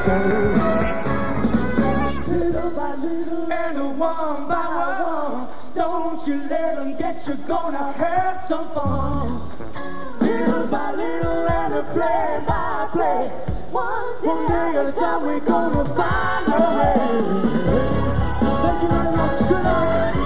game. Little by little and one by one, don't you let them get you, gonna have some fun. Little by little and play by play, one day at a time we're gonna find a way. Thank you very much. Good night.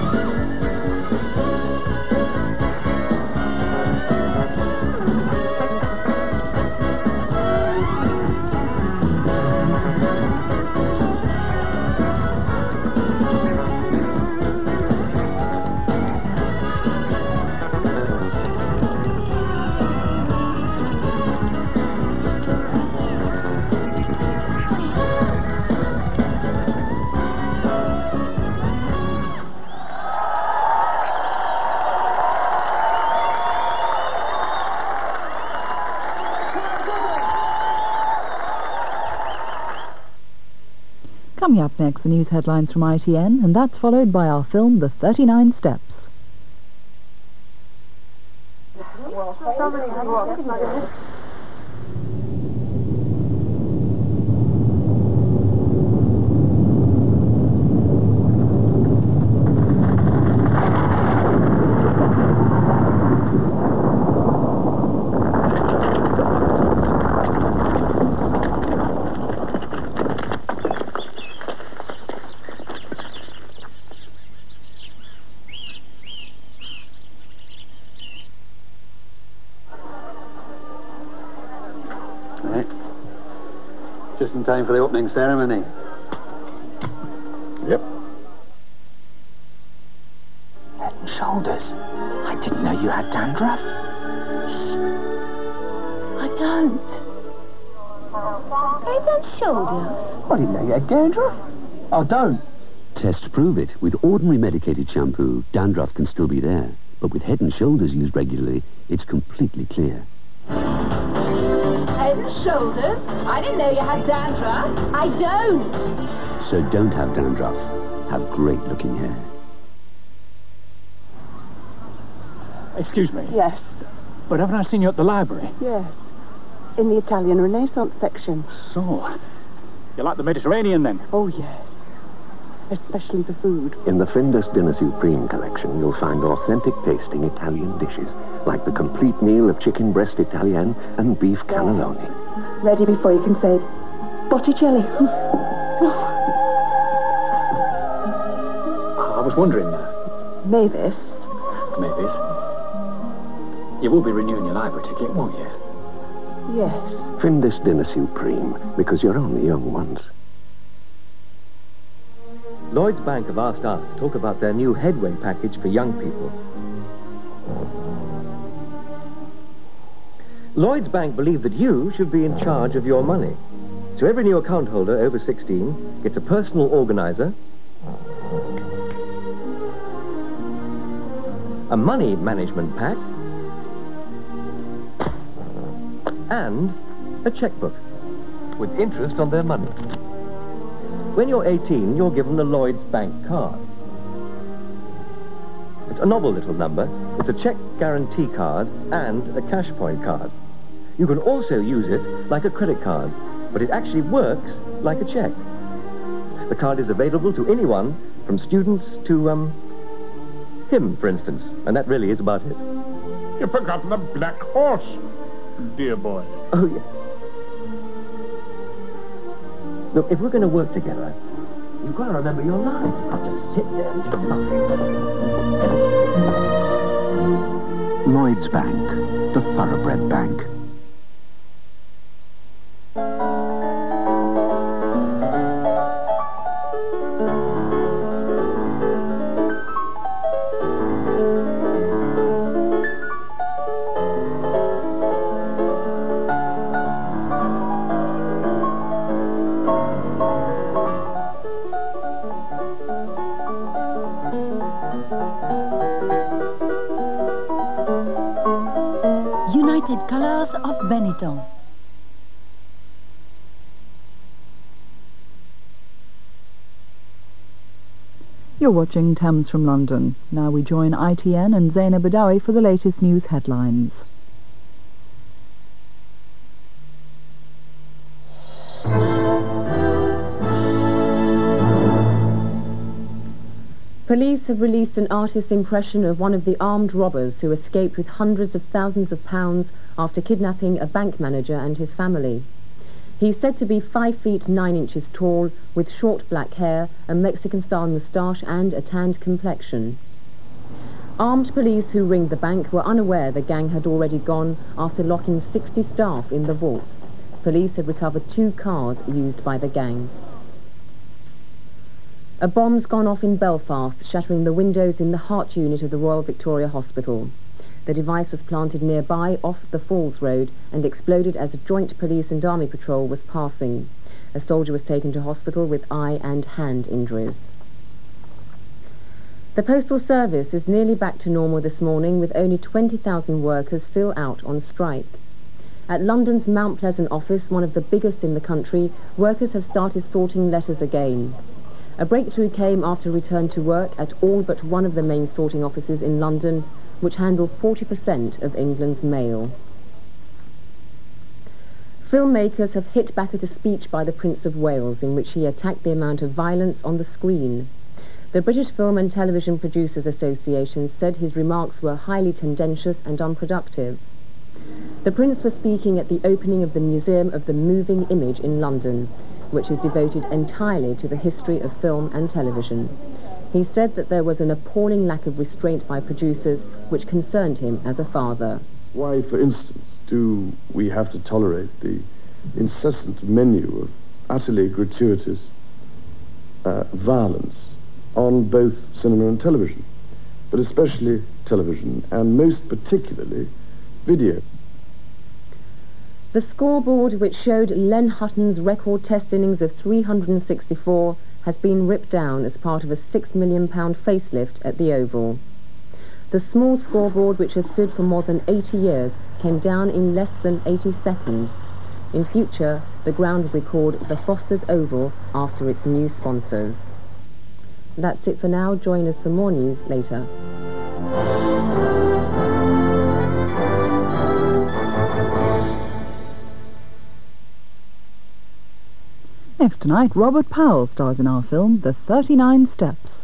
Coming up next, the news headlines from ITN, and that's followed by our film, The 39 Steps. Just in time for the opening ceremony. Yep. Head and shoulders. I didn't know you had dandruff. Shh. I don't. Head and shoulders. I didn't know you had dandruff. I don't. Tests prove it. With ordinary medicated shampoo, dandruff can still be there. But with Head and Shoulders used regularly, it's completely clear. Head and shoulders? I didn't know you had dandruff. I don't. So don't have dandruff. Have great-looking hair. Excuse me. Yes. But haven't I seen you at the library? Yes. In the Italian Renaissance section. So, you like the Mediterranean then? Oh, yes. Especially the food. In the Findus Dinner Supreme collection, you'll find authentic tasting Italian dishes, like the complete meal of chicken breast Italienne and beef cannelloni. Ready before you can say Botticelli. I was wondering, Mavis. Mavis, you will be renewing your library ticket, won't you? Yes. Findus Dinner Supreme, because you're only young once. Lloyds Bank have asked us to talk about their new Headway package for young people. Lloyds Bank believe that you should be in charge of your money. So every new account holder over 16 gets a personal organizer, a money management pack, and a checkbook with interest on their money. When you're 18, you're given a Lloyds Bank card. It's a novel little number. It's a check guarantee card and a cash point card. You can also use it like a credit card, but it actually works like a check. The card is available to anyone, from students to, him, for instance. And that really is about it. You've forgotten the black horse, dear boy. Oh, yeah. Look, if we're going to work together, you've got to remember your lines. You can't just sit there and do nothing. Lloyds Bank, the thoroughbred bank. United Colours of Benetton. You're watching Thames from London. Now we join ITN and Zainab Badawi for the latest news headlines. Police have released an artist's impression of one of the armed robbers who escaped with hundreds of thousands of pounds after kidnapping a bank manager and his family. He's said to be 5 feet 9 inches tall, with short black hair, a Mexican-style moustache and a tanned complexion. Armed police who ringed the bank were unaware the gang had already gone after locking 60 staff in the vaults. Police had recovered 2 cars used by the gang. A bomb's gone off in Belfast, shattering the windows in the heart unit of the Royal Victoria Hospital. The device was planted nearby off the Falls Road and exploded as a joint police and army patrol was passing. A soldier was taken to hospital with eye and hand injuries. The Postal Service is nearly back to normal this morning, with only 20,000 workers still out on strike. At London's Mount Pleasant office, one of the biggest in the country, workers have started sorting letters again. A breakthrough came after return to work at all but one of the main sorting offices in London, which handle 40% of England's mail. Filmmakers have hit back at a speech by the Prince of Wales in which he attacked the amount of violence on the screen. The British Film and Television Producers Association said his remarks were highly tendentious and unproductive. The Prince was speaking at the opening of the Museum of the Moving Image in London, which is devoted entirely to the history of film and television. He said that there was an appalling lack of restraint by producers, which concerned him as a father. Why, for instance, do we have to tolerate the incessant menu of utterly gratuitous violence on both cinema and television, but especially television, and most particularly video? The scoreboard, which showed Len Hutton's record test innings of 364, has been ripped down as part of a £6 million facelift at the Oval. The small scoreboard, which has stood for more than 80 years, came down in less than 80 seconds. In future, the ground will be called the Foster's Oval after its new sponsors. That's it for now. Join us for more news later. Next tonight, Robert Powell stars in our film The 39 Steps.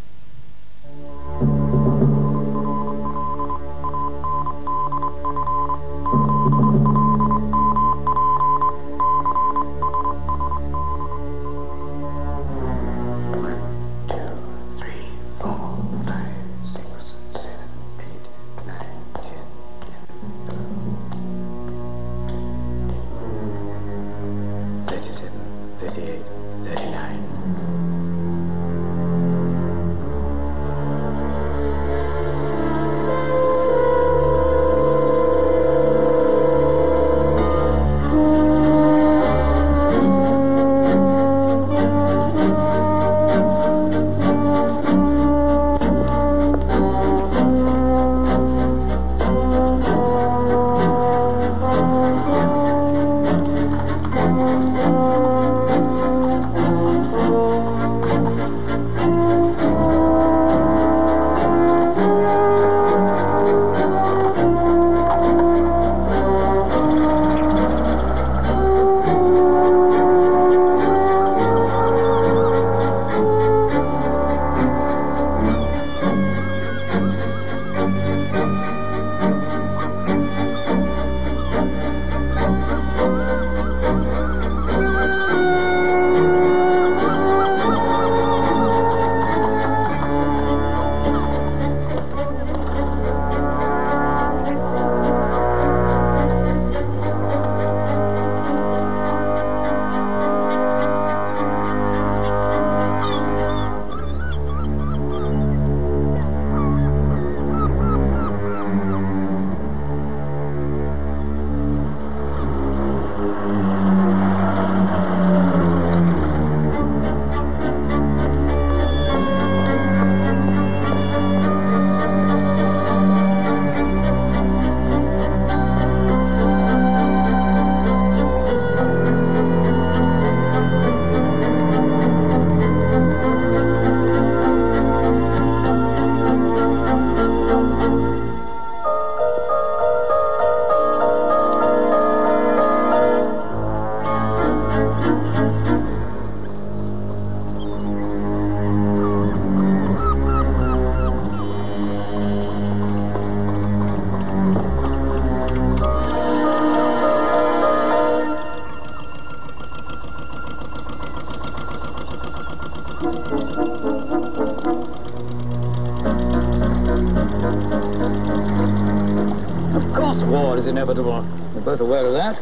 inevitable. We're both aware of that.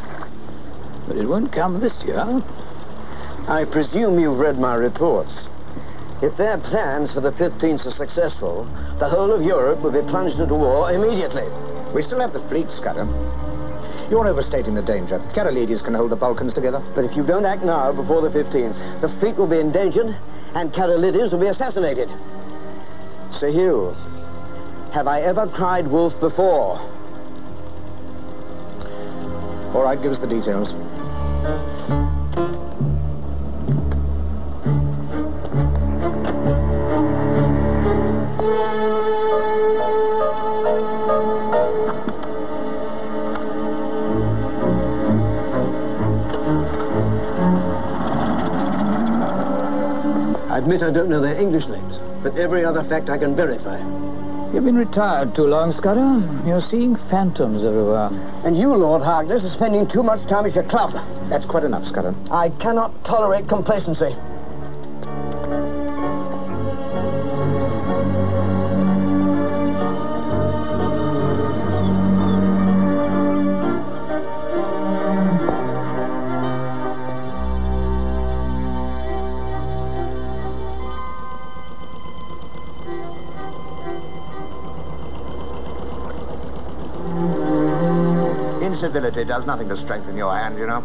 But it won't come this year. I presume you've read my reports. If their plans for the 15th are successful, the whole of Europe will be plunged into war immediately. We still have the fleet, Scudder. You're overstating the danger. Karolides can hold the Balkans together. But if you don't act now, before the 15th, the fleet will be endangered and Karolides will be assassinated. Sir Hugh, have I ever cried wolf before? All right, give us the details. I admit I don't know their English names, but every other fact I can verify. You've been retired too long, Scudder. You're seeing phantoms everywhere. And you, Lord Harkness, are spending too much time at your club. That's quite enough, Scudder. I cannot tolerate complacency. Incivility does nothing to strengthen your hand, you know.